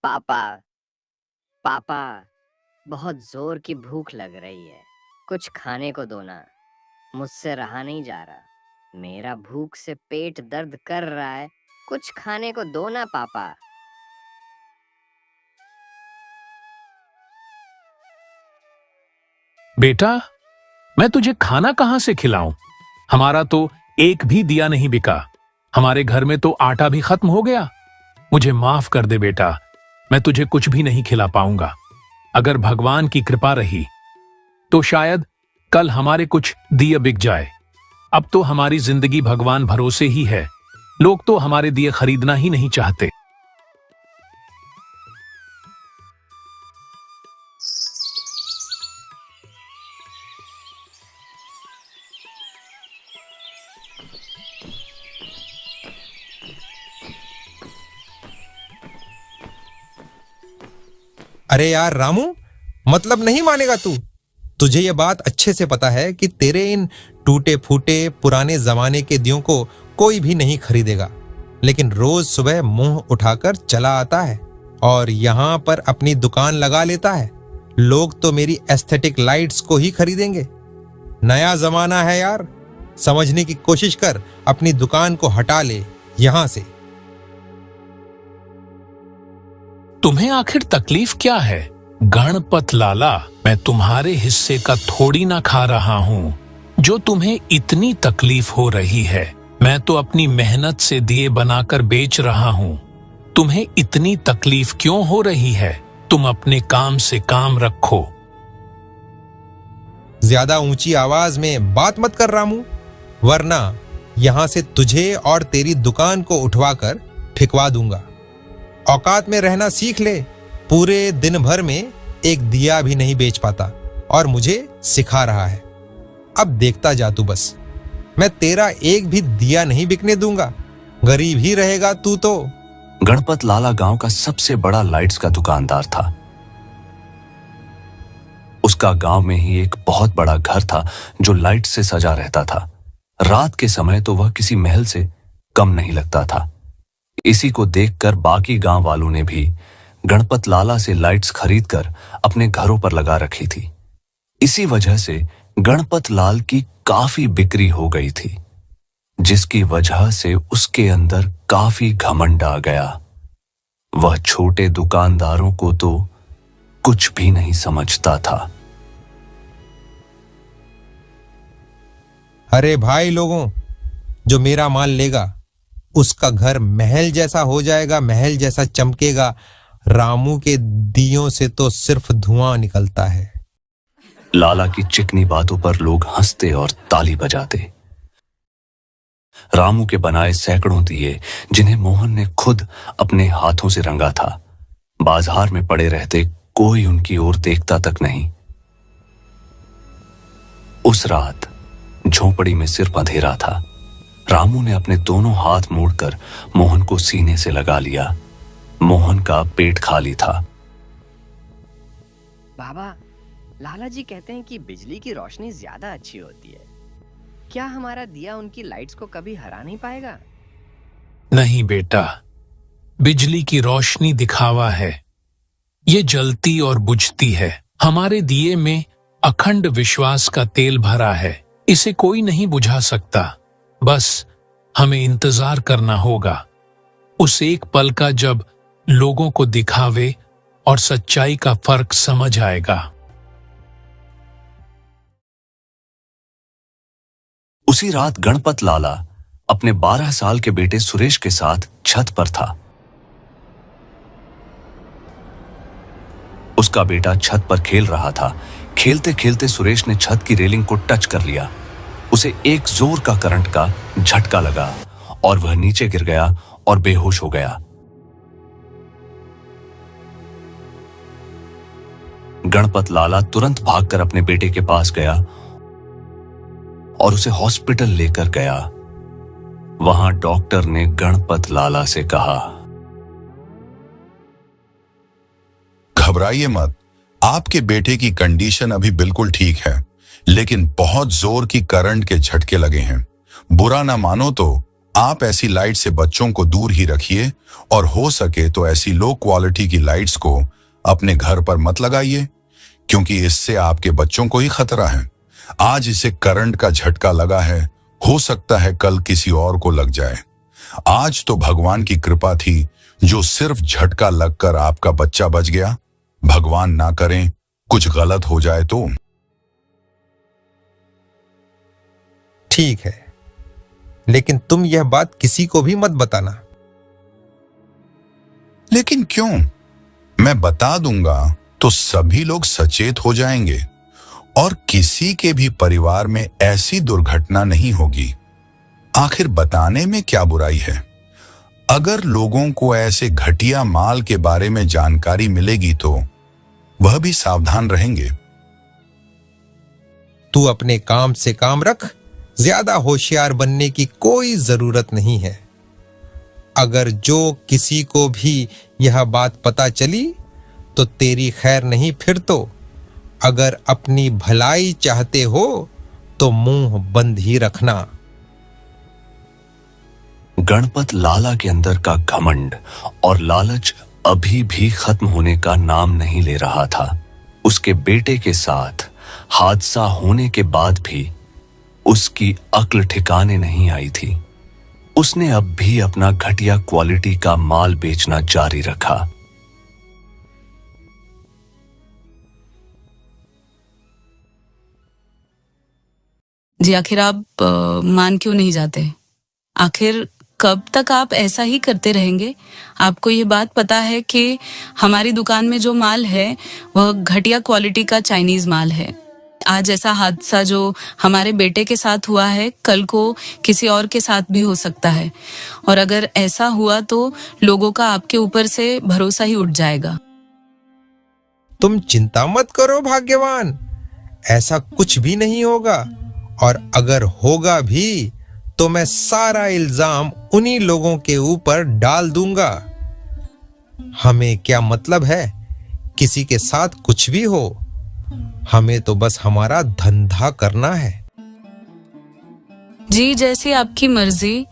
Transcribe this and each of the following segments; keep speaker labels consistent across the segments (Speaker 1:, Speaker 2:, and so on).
Speaker 1: पापा, पापा, बहुत जोर की भूख लग रही है। कुछ खाने को दो ना, मुझसे रहा नहीं जा रहा। मेरा भूख से पेट दर्द कर रहा है। कुछ खाने को दो ना पापा।
Speaker 2: बेटा, मैं तुझे खाना कहां से खिलाऊं? हमारा तो एक भी दिया नहीं बिका। हमारे घर में तो आटा भी खत्म हो गया। मुझे माफ कर दे बेटा, मैं तुझे कुछ भी नहीं खिला पाऊंगा। अगर भगवान की कृपा रही तो शायद कल हमारे कुछ दिए बिक जाए। अब तो हमारी जिंदगी भगवान भरोसे ही है। लोग तो हमारे दिए खरीदना ही नहीं चाहते।
Speaker 3: अरे यार रामू, मतलब नहीं मानेगा तू। तुझे ये बात अच्छे से पता है कि तेरे इन टूटे फूटे पुराने जमाने के दियों को कोई भी नहीं खरीदेगा, लेकिन रोज सुबह मुंह उठाकर चला आता है और यहाँ पर अपनी दुकान लगा लेता है। लोग तो मेरी एस्थेटिक लाइट्स को ही खरीदेंगे। नया जमाना है यार, समझने की कोशिश कर। अपनी दुकान को हटा ले यहां से।
Speaker 2: तुम्हें आखिर तकलीफ क्या है? गणपत लाला, मैं तुम्हारे हिस्से का थोड़ी ना खा रहा हूँ जो तुम्हें इतनी तकलीफ हो रही है। मैं तो अपनी मेहनत से दिए बनाकर बेच रहा हूँ। तुम्हें इतनी तकलीफ क्यों हो रही है? तुम अपने काम से काम रखो।
Speaker 3: ज्यादा ऊंची आवाज में बात मत कर रामू, वरना यहां से तुझे और तेरी दुकान को उठवाकर फिकवा दूंगा। औकात में रहना सीख ले। पूरे दिन भर में एक दिया भी नहीं बेच पाता और मुझे सिखा रहा है। अब देखता जा तू बस, मैं तेरा एक भी दिया नहीं बिकने दूंगा। गरीब ही रहेगा तू तो।
Speaker 4: गणपत लाला गांव का सबसे बड़ा लाइट्स का दुकानदार था। उसका गांव में ही एक बहुत बड़ा घर था जो लाइट से सजा रहता था। रात के समय तो वह किसी महल से कम नहीं लगता था। इसी को देखकर बाकी गांव वालों ने भी गणपत लाला से लाइट्स खरीदकर अपने घरों पर लगा रखी थी। इसी वजह से गणपत लाल की काफी बिक्री हो गई थी, जिसकी वजह से उसके अंदर काफी घमंड आ गया। वह छोटे दुकानदारों को तो कुछ भी नहीं समझता था।
Speaker 3: अरे भाई लोगों, जो मेरा माल लेगा उसका घर महल जैसा हो जाएगा, महल जैसा चमकेगा। रामू के दियों से तो सिर्फ धुआं निकलता है।
Speaker 4: लाला की चिकनी बातों पर लोग हंसते और ताली बजाते। रामू के बनाए सैकड़ों दिए, जिन्हें मोहन ने खुद अपने हाथों से रंगा था, बाजार में पड़े रहते कोई उनकी ओर देखता तक नहीं। उस रात झोपड़ी में सिर्फ अंधेरा था। रामू ने अपने दोनों हाथ मोड़कर मोहन को सीने से लगा लिया। मोहन का पेट खाली था।
Speaker 1: बाबा, लाला जी कहते हैं कि बिजली की रोशनी ज्यादा अच्छी होती है। क्या हमारा दिया उनकी लाइट्स को कभी हरा नहीं पाएगा?
Speaker 2: नहीं बेटा, बिजली की रोशनी दिखावा है। ये जलती और बुझती है। हमारे दिए में अखंड विश्वास का तेल भरा है। इसे कोई नहीं बुझा सकता। बस हमें इंतजार करना होगा उस एक पल का जब लोगों को दिखावे और सच्चाई का फर्क समझ आएगा।
Speaker 4: उसी रात गणपत लाला अपने 12 साल के बेटे सुरेश के साथ छत पर था। उसका बेटा छत पर खेल रहा था। खेलते खेलते सुरेश ने छत की रेलिंग को टच कर लिया। उसे एक जोर का करंट का झटका लगा और वह नीचे गिर गया और बेहोश हो गया। गणपत लाला तुरंत भागकर अपने बेटे के पास गया और उसे हॉस्पिटल लेकर गया। वहां डॉक्टर ने गणपत लाला से कहा,
Speaker 5: घबराइए मत, आपके बेटे की कंडीशन अभी बिल्कुल ठीक है, लेकिन बहुत जोर की करंट के झटके लगे हैं। बुरा ना मानो तो आप ऐसी लाइट से बच्चों को दूर ही रखिए और हो सके तो ऐसी लो क्वालिटी की लाइट्स को अपने घर पर मत लगाइए, क्योंकि इससे आपके बच्चों को ही खतरा है। आज इसे करंट का झटका लगा है, हो सकता है कल किसी और को लग जाए। आज तो भगवान की कृपा थी जो सिर्फ झटका लगकर आपका बच्चा बच गया। भगवान ना करें कुछ गलत हो जाए तो।
Speaker 3: ठीक है, लेकिन तुम यह बात किसी को भी मत बताना।
Speaker 5: लेकिन क्यों? मैं बता दूंगा तो सभी लोग सचेत हो जाएंगे और किसी के भी परिवार में ऐसी दुर्घटना नहीं होगी। आखिर बताने में क्या बुराई है? अगर लोगों को ऐसे घटिया माल के बारे में जानकारी मिलेगी तो वह भी सावधान रहेंगे।
Speaker 3: तू अपने काम से काम रख, ज्यादा होशियार बनने की कोई जरूरत नहीं है। अगर जो किसी को भी यह बात पता चली तो तेरी खैर नहीं। फिर तो अगर अपनी भलाई चाहते हो तो मुंह बंद ही रखना।
Speaker 4: गणपत लाला के अंदर का घमंड और लालच अभी भी खत्म होने का नाम नहीं ले रहा था। उसके बेटे के साथ हादसा होने के बाद भी उसकी अक्ल ठिकाने नहीं आई थी। उसने अब भी अपना घटिया क्वालिटी का माल बेचना जारी रखा।
Speaker 6: जी, आखिर आप मान क्यों नहीं जाते? आखिर कब तक आप ऐसा ही करते रहेंगे? आपको ये बात पता है कि हमारी दुकान में जो माल है वह घटिया क्वालिटी का चाइनीज माल है। आज ऐसा हादसा जो हमारे बेटे के साथ हुआ है, कल को किसी और के साथ भी हो सकता है। और अगर ऐसा हुआ तो लोगों का आपके ऊपर से भरोसा ही उठ जाएगा।
Speaker 3: तुम चिंता मत करो भाग्यवान, ऐसा कुछ भी नहीं होगा। और अगर होगा भी तो मैं सारा इल्जाम उन्हीं लोगों के ऊपर डाल दूंगा। हमें क्या मतलब है किसी के साथ कुछ भी हो, हमें तो बस हमारा धंधा करना है।
Speaker 6: जी, जैसी आपकी मर्जी।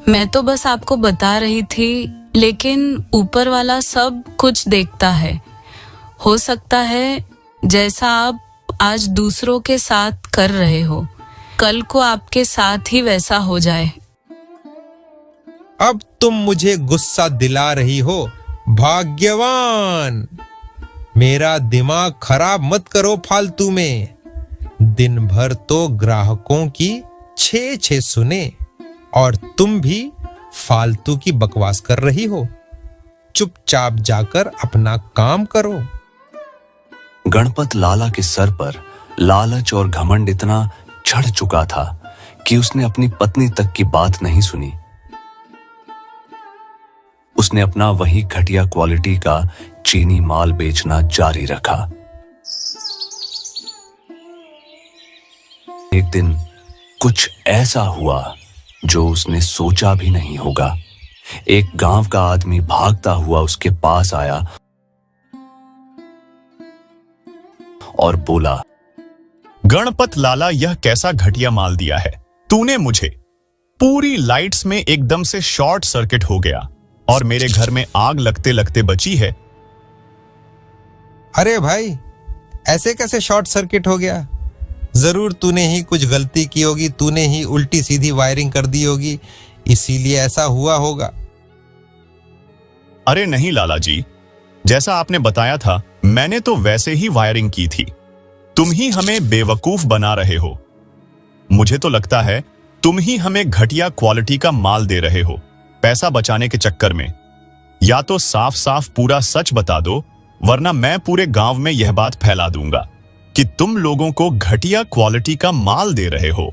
Speaker 6: मैं तो बस आपको बता रही थी, लेकिन ऊपर वाला सब कुछ देखता है। हो सकता है जैसा आप आज दूसरों के साथ कर रहे हो, कल को आपके साथ ही वैसा हो जाए।
Speaker 3: अब तुम मुझे गुस्सा दिला रही हो भाग्यवान। मेरा दिमाग खराब मत करो फालतू में। दिन भर तो ग्राहकों की छे सुने और तुम भी फालतू की बकवास कर रही हो। चुपचाप जाकर अपना काम करो।
Speaker 4: गणपत लाला के सर पर लालच और घमंड इतना चढ़ चुका था कि उसने अपनी पत्नी तक की बात नहीं सुनी। उसने अपना वही घटिया क्वालिटी का चीनी माल बेचना जारी रखा। एक दिन कुछ ऐसा हुआ जो उसने सोचा भी नहीं होगा। एक गांव का आदमी भागता हुआ उसके पास आया और बोला,
Speaker 7: गणपत लाला, यह कैसा घटिया माल दिया है तूने मुझे। पूरी लाइट्स में एकदम से शॉर्ट सर्किट हो गया और मेरे घर में आग लगते लगते बची है।
Speaker 3: अरे भाई, ऐसे कैसे शॉर्ट सर्किट हो गया? जरूर तूने ही कुछ गलती की होगी, तूने ही उल्टी सीधी वायरिंग कर दी होगी, इसीलिए ऐसा हुआ होगा।
Speaker 7: अरे नहीं लाला जी, जैसा आपने बताया था मैंने तो वैसे ही वायरिंग की थी। तुम ही हमें बेवकूफ बना रहे हो। मुझे तो लगता है तुम ही हमें घटिया क्वालिटी का माल दे रहे हो पैसा बचाने के चक्कर में। या तो साफ साफ पूरा सच बता दो, वरना मैं पूरे गांव में यह बात फैला दूंगा कि तुम लोगों को घटिया क्वालिटी का माल दे रहे हो।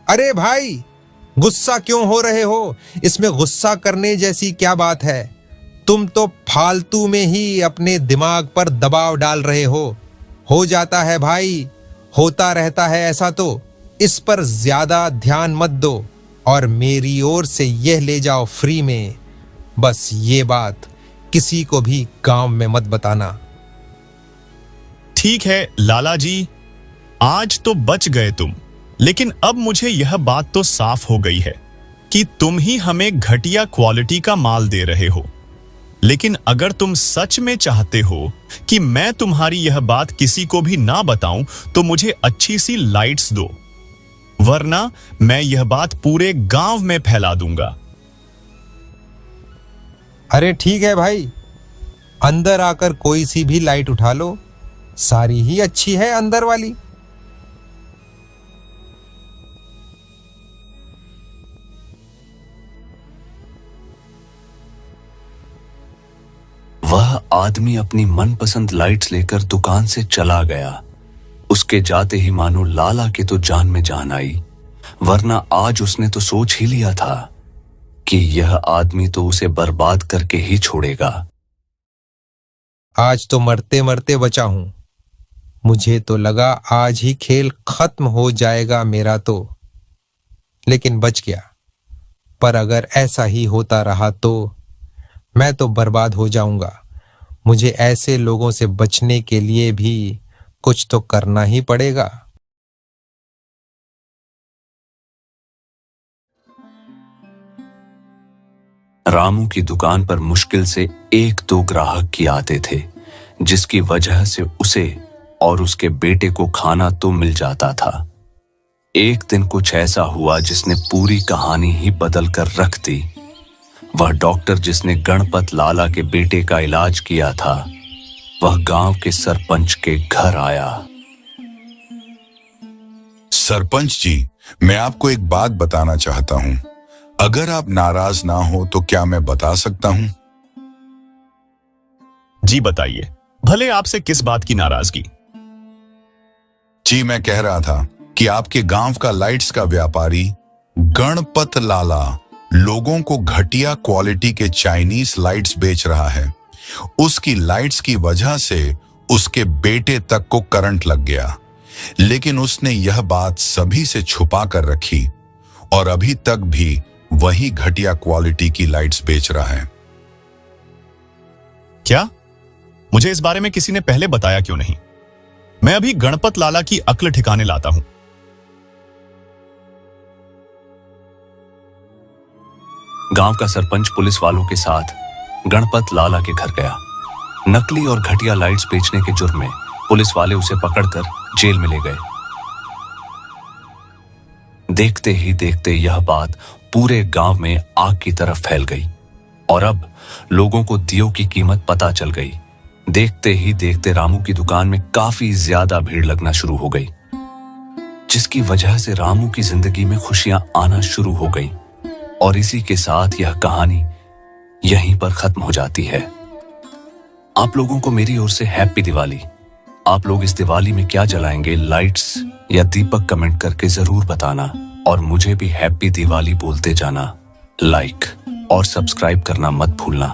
Speaker 3: अरे भाई, गुस्सा क्यों हो रहे हो? इसमें गुस्सा करने जैसी क्या बात है? तुम तो फालतू में ही अपने दिमाग पर दबाव डाल रहे हो जाता है भाई, होता रहता है ऐसा। तो इस पर ज्यादा ध्यान मत दो और मेरी ओर से यह ले जाओ फ्री में। बस ये बात किसी को भी गांव में मत बताना।
Speaker 7: ठीक है लाला जी, आज तो बच गए तुम, लेकिन अब मुझे यह बात तो साफ हो गई है कि तुम ही हमें घटिया क्वालिटी का माल दे रहे हो। लेकिन अगर तुम सच में चाहते हो कि मैं तुम्हारी यह बात किसी को भी ना बताऊं, तो मुझे अच्छी सी लाइट्स दो, वरना मैं यह बात पूरे गांव में फैला दूंगा।
Speaker 3: अरे ठीक है भाई, अंदर आकर कोई सी भी लाइट उठा लो, सारी ही अच्छी है अंदर वाली।
Speaker 4: वह आदमी अपनी मनपसंद लाइट्स लेकर दुकान से चला गया। उसके जाते ही मानो लाला के तो जान में जान आई, वरना आज उसने तो सोच ही लिया था कि यह आदमी तो उसे बर्बाद करके ही छोड़ेगा।
Speaker 3: आज तो मरते मरते बचा हूं। मुझे तो लगा आज ही खेल खत्म हो जाएगा मेरा तो, लेकिन बच गया। पर अगर ऐसा ही होता रहा तो मैं तो बर्बाद हो जाऊंगा। मुझे ऐसे लोगों से बचने के लिए भी कुछ तो करना ही पड़ेगा।
Speaker 4: रामू की दुकान पर मुश्किल से 1-2 ग्राहक ही आते थे, जिसकी वजह से उसे और उसके बेटे को खाना तो मिल जाता था। एक दिन कुछ ऐसा हुआ जिसने पूरी कहानी ही बदल कर रख दी। वह डॉक्टर जिसने गणपत लाला के बेटे का इलाज किया था, वह गांव के सरपंच के घर आया।
Speaker 5: सरपंच जी, मैं आपको एक बात बताना चाहता हूं। अगर आप नाराज ना हो तो क्या मैं बता सकता हूं?
Speaker 7: जी बताइए, भले आपसे किस बात की नाराजगी?
Speaker 5: जी, मैं कह रहा था कि आपके गांव का लाइट्स का व्यापारी गणपत लाला लोगों को घटिया क्वालिटी के चाइनीज लाइट्स बेच रहा है। उसकी लाइट्स की वजह से उसके बेटे तक को करंट लग गया, लेकिन उसने यह बात सभी से छुपा कर रखी और अभी तक भी वही घटिया क्वालिटी की लाइट्स बेच रहा है।
Speaker 7: क्या? मुझे इस बारे में किसी ने पहले बताया क्यों नहीं? मैं अभी गणपत लाला की अक्ल ठिकाने लाता हूं।
Speaker 4: गांव का सरपंच पुलिस वालों के साथ गणपत लाला के घर गया। नकली और घटिया लाइट्स बेचने के जुर्म में पुलिस वाले उसे पकड़कर जेल में ले गए। देखते ही देखते यह बात पूरे गांव में आग की तरफ फैल गई और अब लोगों को दियों की कीमत पता चल गई। देखते ही देखते रामू की दुकान में काफी ज्यादा भीड़ लगना शुरू हो गई, जिसकी वजह से रामू की जिंदगी में खुशियां आना शुरू हो गई। और इसी के साथ यह कहानी यहीं पर खत्म हो जाती है। आप लोगों को मेरी ओर से हैप्पी दिवाली। आप लोग इस दिवाली में क्या जलाएंगे, लाइट्स या दीपक, कमेंट करके जरूर बताना और मुझे भी हैप्पी दिवाली बोलते जाना। लाइक और सब्सक्राइब करना मत भूलना।